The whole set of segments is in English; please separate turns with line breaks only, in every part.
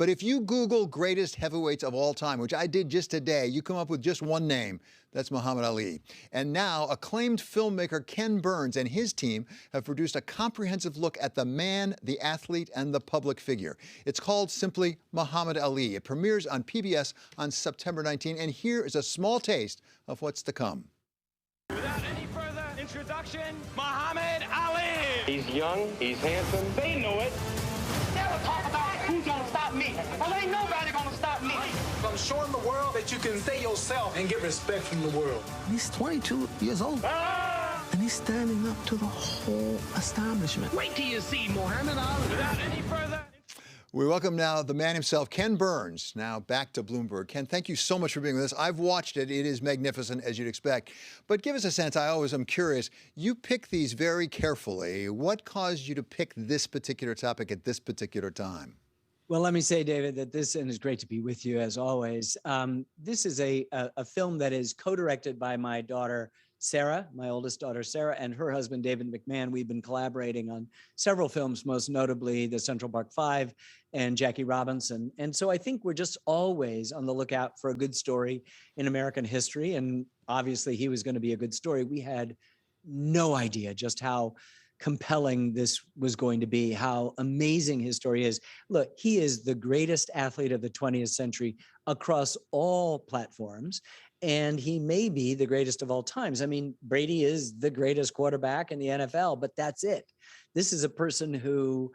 But if you Google greatest heavyweights of all time, which I did just today, you come up with just one name. That's Muhammad Ali. And now acclaimed filmmaker Ken Burns and his team have produced a comprehensive look at the man, the athlete, and the public figure. It's called simply Muhammad Ali. It premieres on PBS on September 19, and here is a small taste of what's to come.
Without any further introduction, Muhammad Ali.
He's young, he's handsome.
They know it. Never talk about who's gonna stop me. Well, ain't nobody gonna stop me.
I'm showing the world that you can stay yourself and get respect from the world.
He's 22 years old. And he's standing up to the whole establishment.
Wait till you see Muhammad Ali.
Without any further.
We welcome now the man himself, Ken Burns, now back to Bloomberg. Ken, thank you so much for being with us. I've watched it. It is magnificent, as you'd expect. But give us a sense. I always am curious. You pick these very carefully. What caused you to pick this particular topic at this particular time?
Well, let me say, David, that and it's great to be with you as always. This is a film that is co-directed by my daughter, Sarah, my oldest daughter, Sarah, and her husband, David McMahon. We've been collaborating on several films, most notably the Central Park Five and Jackie Robinson. And so I think we're just always on the lookout for a good story in American history. And obviously he was going to be a good story. We had no idea just how compelling this was going to be, how amazing his story is. Look, he is the greatest athlete of the 20th century across all platforms. And he may be the greatest of all times. I mean, Brady is the greatest quarterback in the NFL, but that's it. This is a person who,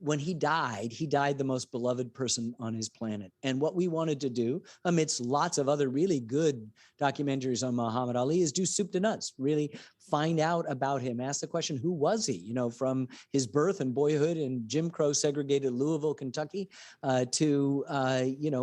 when he died the most beloved person on his planet. And what we wanted to do, amidst lots of other really good documentaries on Muhammad Ali, is do soup to nuts, really find out about him, ask the question, who was he? You know, from his birth and boyhood in Jim Crow segregated Louisville, Kentucky, to,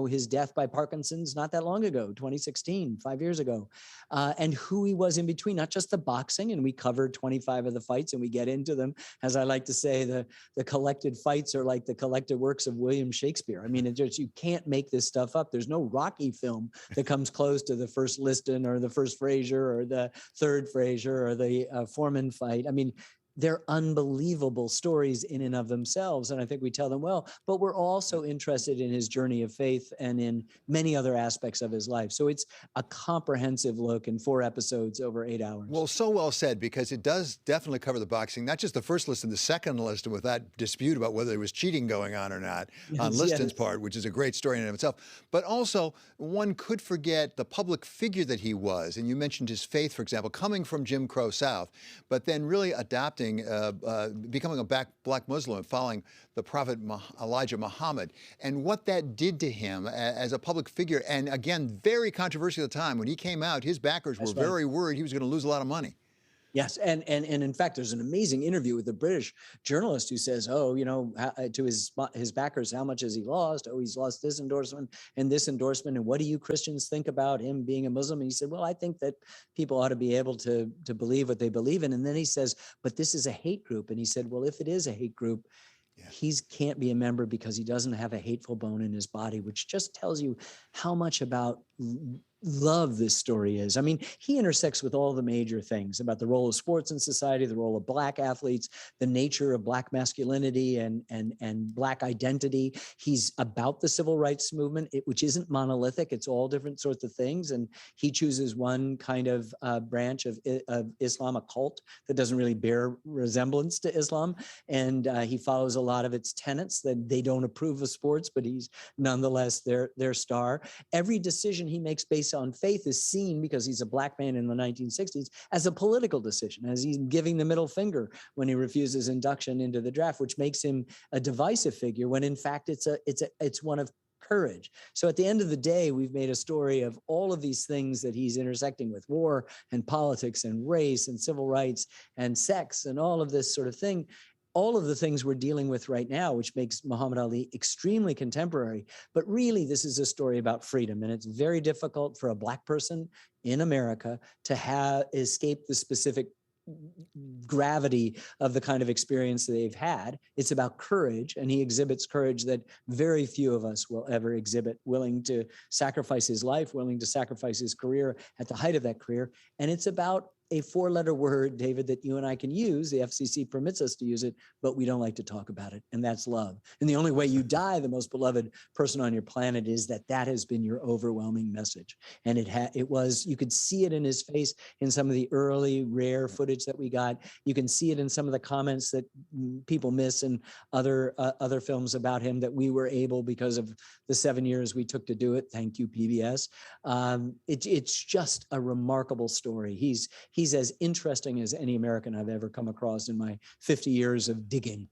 his death by Parkinson's not that long ago, 2016, 5 years ago, and who he was in between, not just the boxing. And we covered 25 of the fights and we get into them. As I like to say, the collected fights are like the collected works of William Shakespeare. I mean, you can't make this stuff up. There's no Rocky film that comes close to the first Liston or the first Frazier or the third Frazier or the Foreman fight. I mean, they're unbelievable stories in and of themselves. And I think we tell them well, but we're also interested in his journey of faith and in many other aspects of his life. So it's a comprehensive look in 4 episodes over 8 hours.
Well, so well said, because it does definitely cover the boxing, not just the first list and the second list, with that dispute about whether there was cheating going on or not on Liston's part, which is a great story in and of itself. But also, one could forget the public figure that he was. And you mentioned his faith, for example, coming from Jim Crow South, but then really adopting becoming a black Muslim and following the prophet Elijah Muhammad, and what that did to him as a public figure. And again, very controversial at the time. When he came out, his backers were very worried he was going to lose a lot of money.
Yes, and in fact, there's an amazing interview with a British journalist who says, to his backers, how much has he lost? Oh, he's lost this endorsement, and what do you Christians think about him being a Muslim? And he said, well, I think that people ought to be able to believe what they believe in. And then he says, but this is a hate group. And he said, well, if it is a hate group, he can't be a member because he doesn't have a hateful bone in his body, which just tells you how much about love this story is. I mean, he intersects with all the major things about the role of sports in society, the role of Black athletes, the nature of Black masculinity and Black identity. He's about the civil rights movement, which isn't monolithic. It's all different sorts of things. And he chooses one kind of branch of Islam, a cult that doesn't really bear resemblance to Islam. And he follows a lot of its tenets that they don't approve of sports, but he's nonetheless their star. Every decision he makes based on faith is seen, because he's a Black man in the 1960s, as a political decision, as he's giving the middle finger when he refuses induction into the draft, which makes him a divisive figure when in fact it's one of courage. So at the end of the day, we've made a story of all of these things that he's intersecting with: war and politics and race and civil rights and sex and all of this sort of thing. All of the things we're dealing with right now, which makes Muhammad Ali extremely contemporary. But really, this is a story about freedom. And it's very difficult for a Black person in America to escape the specific gravity of the kind of experience they've had. It's about courage, and he exhibits courage that very few of us will ever exhibit, willing to sacrifice his life, willing to sacrifice his career at the height of that career. And it's about a four-letter word, David, that you and I can use. The FCC permits us to use it, but we don't like to talk about it, and that's love. And the only way you die the most beloved person on your planet is that has been your overwhelming message. And it was, you could see it in his face in some of the early rare footage that we got. You can see it in some of the comments that people miss in other films about him that we were able, because of the 7 years we took to do it. Thank you, PBS. It's just a remarkable story. He's as interesting as any American I've ever come across in my 50 years of digging.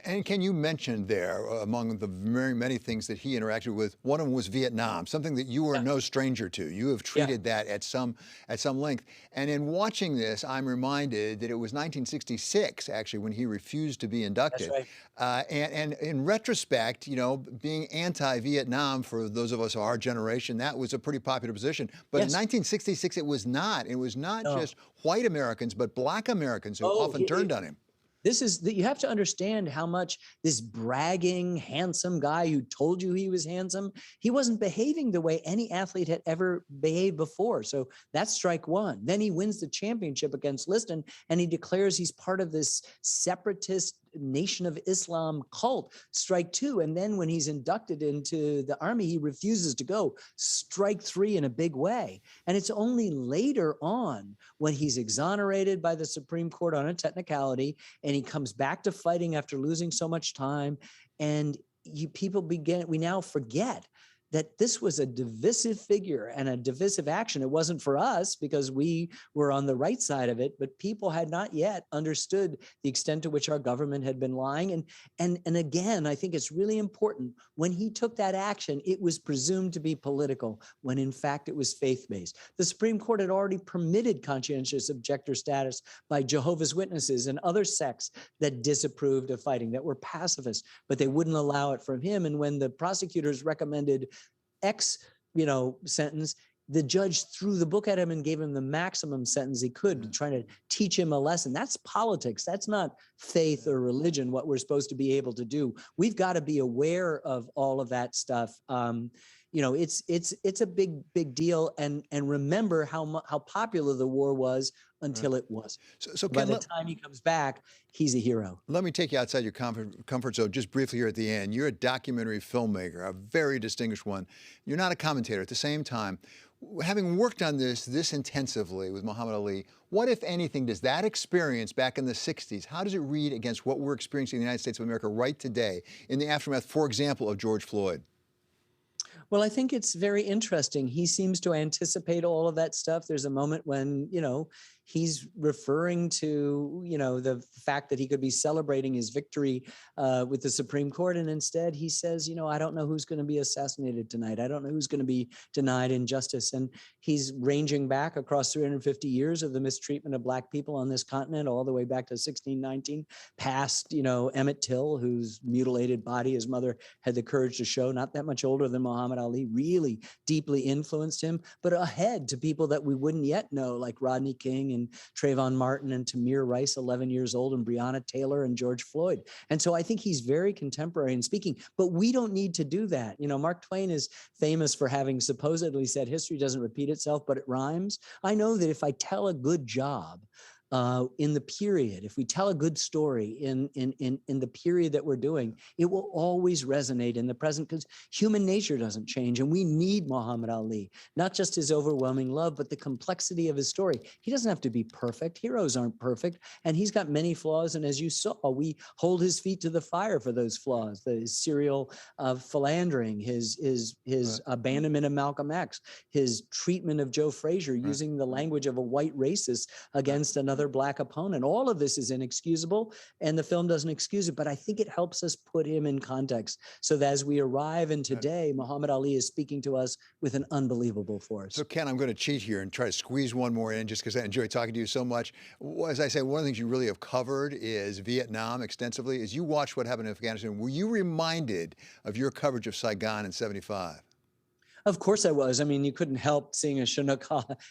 And can you mention there, among the very many things that he interacted with, one of them was Vietnam, something that you were no stranger to. You have treated that at some length. And in watching this, I'm reminded that it was 1966, actually, when he refused to be inducted.
That's right.
And in retrospect, you know, being anti-Vietnam for those of us of our generation, that was a pretty popular position. But in 1966, it was not. It was not just white Americans, but black Americans who often turned on him.
This is that you have to understand how much this bragging, handsome guy who told you he was handsome, he wasn't behaving the way any athlete had ever behaved before. So that's strike one. Then he wins the championship against Liston, and he declares he's part of this separatist Nation of Islam cult. Strike two. And then when he's inducted into the army, he refuses to go. Strike three in a big way. And it's only later on when he's exonerated by the Supreme Court on a technicality, and he comes back to fighting after losing so much time. And we now forget that this was a divisive figure and a divisive action. It wasn't for us because we were on the right side of it, but people had not yet understood the extent to which our government had been lying. And again, I think it's really important, when he took that action, it was presumed to be political, when in fact it was faith-based. The Supreme Court had already permitted conscientious objector status by Jehovah's Witnesses and other sects that disapproved of fighting, that were pacifists, but they wouldn't allow it from him. And when the prosecutors recommended X, sentence, the judge threw the book at him and gave him the maximum sentence he could, trying to teach him a lesson. That's politics. That's not faith or religion, what we're supposed to be able to do. We've got to be aware of all of that stuff. It's a big deal. And remember how popular the war was until it was. So by the time he comes back, he's a hero.
Let me take you outside your comfort zone just briefly here at the end. You're a documentary filmmaker, a very distinguished one. You're not a commentator. At the same time, having worked on this intensively with Muhammad Ali, what, if anything, does that experience back in the 60s, how does it read against what we're experiencing in the United States of America right today in the aftermath, for example, of George Floyd?
Well, I think it's very interesting. He seems to anticipate all of that stuff. There's a moment when, he's referring to, the fact that he could be celebrating his victory with the Supreme Court. And instead he says, I don't know who's going to be assassinated tonight. I don't know who's going to be denied injustice. And he's ranging back across 350 years of the mistreatment of Black people on this continent, all the way back to 1619, past, Emmett Till, whose mutilated body his mother had the courage to show, not that much older than Muhammad Ali, really deeply influenced him, but ahead to people that we wouldn't yet know, like Rodney King and Trayvon Martin and Tamir Rice, 11 years old, and Breonna Taylor and George Floyd. And so I think he's very contemporary in speaking, but we don't need to do that. Mark Twain is famous for having supposedly said history doesn't repeat itself, but it rhymes. I know that if I tell a good job in the period, if we tell a good story in the period that we're doing, it will always resonate in the present, because human nature doesn't change. And we need Muhammad Ali, not just his overwhelming love, but the complexity of his story. He doesn't have to be perfect. Heroes aren't perfect. And he's got many flaws. And as you saw, we hold his feet to the fire for those flaws, his serial philandering, his abandonment of Malcolm X, his treatment of Joe Frazier, using the language of a white racist against another Black opponent. All of this is inexcusable, and the film doesn't excuse it, but I think it helps us put him in context, so that as we arrive in today, Muhammad Ali is speaking to us with an unbelievable force.
So Ken, I'm going to cheat here and try to squeeze one more in, just because I enjoy talking to you so much. As I say, one of the things you really have covered is Vietnam extensively. As you watched what happened in Afghanistan, were you reminded of your coverage of Saigon in '75?
Of course I was. I mean, you couldn't help seeing a Chinook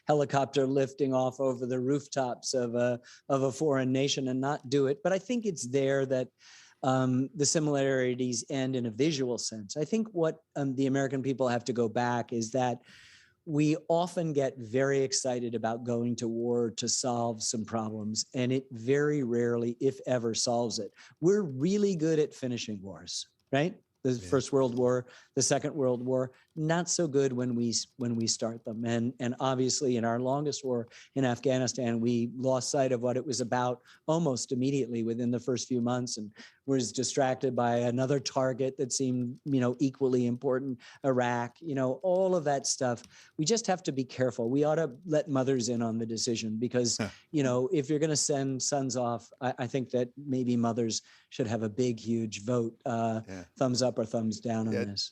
helicopter lifting off over the rooftops of a foreign nation and not do it. But I think it's there that the similarities end in a visual sense. I think what the American people have to go back is that we often get very excited about going to war to solve some problems, and it very rarely, if ever, solves it. We're really good at finishing wars, right? The First World War, the Second World War, not so good when we start them. And obviously in our longest war in Afghanistan, we lost sight of what it was about almost immediately within the first few months, and was distracted by another target that seemed, equally important, Iraq, all of that stuff. We just have to be careful. We ought to let mothers in on the decision because, if you're going to send sons off, I think that maybe mothers should have a big, huge vote, thumbs up or thumbs down on this.